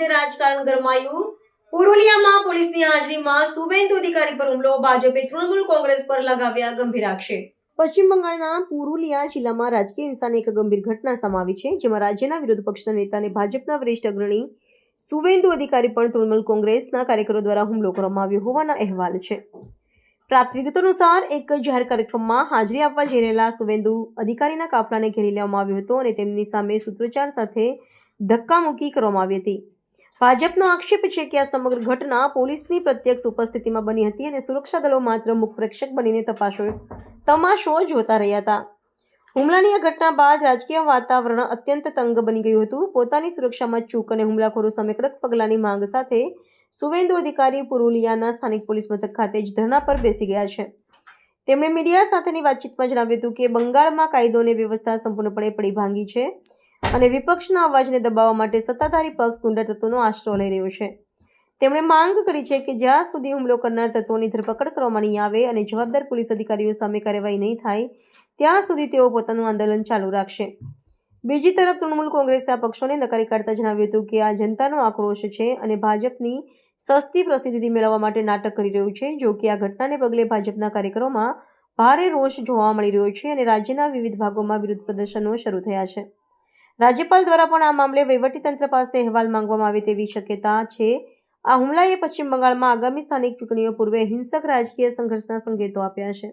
વચ્ચે રાજકારણ ગરમાયું। પુરુલિયામાં પોલીસની હાજરીમાં શુભેન્દુ અધિકારી પર હુમલો। ભાજપે તૃણમૂલ કોંગ્રેસ પર લગાવ્યા ગંભીર આક્ષેપ। પશ્ચિમ બંગાળના પુરુલિયા જિલ્લામાં રાજકીય હિંસાની એક ગંભીર ઘટના સામે આવી છે, જેમાં રાજ્યના વિરોધ પક્ષના નેતા અને ભાજપના વરિષ્ઠ અગ્રણી શુભેન્દુ અધિકારી પર તૃણમૂલ કોંગ્રેસના કાર્યકરો દ્વારા હુમલો કરવામાં આવ્યો હોવાના અહેવાલ છે। પ્રાપ્ત વિગતો અનુસાર એક જાહેર કાર્યક્રમમાં હાજરી આપવા જઈ રહેલા શુભેન્દુ અધિકારીના કાફલાને ઘેરી લેવામાં આવ્યો હતો અને તેમની સામે સૂત્રોચ્ચાર સાથે ધક્કામુક્કી કરવામાં આવી હતી। ભાજપનો આક્ષેપ છે કે આ સમગ્ર ઘટના પોલીસની પ્રત્યક્ષ ઉપસ્થિતિમાં બની હતી અને સુરક્ષા દળો માત્ર મુખ પ્રેક્ષક બનીને તમાશો જોતા રહ્યા હતા। હુમલાની આ ઘટના બાદ રાજકીય વાતાવરણ અત્યંત તંગ બની ગયું હતું। પોતાની સુરક્ષામાં ચૂક અને હુમલાખોરો સામે કડક પગલાંની માંગ સાથે શુભેન્દુ અધિકારી પુરુલિયાના સ્થાનિક પોલીસ મથક ખાતે જ ધરણા પર બેસી ગયા છે। તેમણે મીડિયા સાથેની વાતચીતમાં જણાવ્યું હતું કે બંગાળમાં કાયદો અને વ્યવસ્થા સંપૂર્ણપણે પડી ભાંગી છે અને વિપક્ષના અવાજને દબાવવા માટે સત્તાધારી પક્ષ ગુંડા તત્વોનો આશરો લઈ રહ્યો છે। તેમણે માંગ કરી છે કે જ્યાં સુધી હુમલો કરનાર તત્વોની ધરપકડ કરવામાં નહીં આવે અને જવાબદાર પોલીસ અધિકારીઓ સામે કાર્યવાહી નહીં થાય ત્યાં સુધી તેઓ પોતાનું આંદોલન ચાલુ રાખશે। બીજી તરફ તૃણમૂલ કોંગ્રેસે આ પક્ષોને નકારી કાઢતા જણાવ્યું હતું કે આ જનતાનો આક્રોશ છે અને ભાજપની સસ્તી પ્રસિદ્ધિ મેળવવા માટે નાટક કરી રહ્યું છે। જો કે આ ઘટનાને પગલે ભાજપના કાર્યકરોમાં ભારે રોષ જોવા મળી રહ્યો છે અને રાજ્યના વિવિધ ભાગોમાં વિરોધ પ્રદર્શનો શરૂ થયા છે। રાજ્યપાલ દ્વારા પણ આ મામલે વહીવટીતંત્ર પાસે અહેવાલ માંગવામાં આવે તેવી શક્યતા છે। આ હુમલાએ પશ્ચિમ બંગાળમાં આગામી સ્થાનિક ચૂંટણીઓ પૂર્વે હિંસક રાજકીય સંઘર્ષના સંકેતો આપ્યા છે।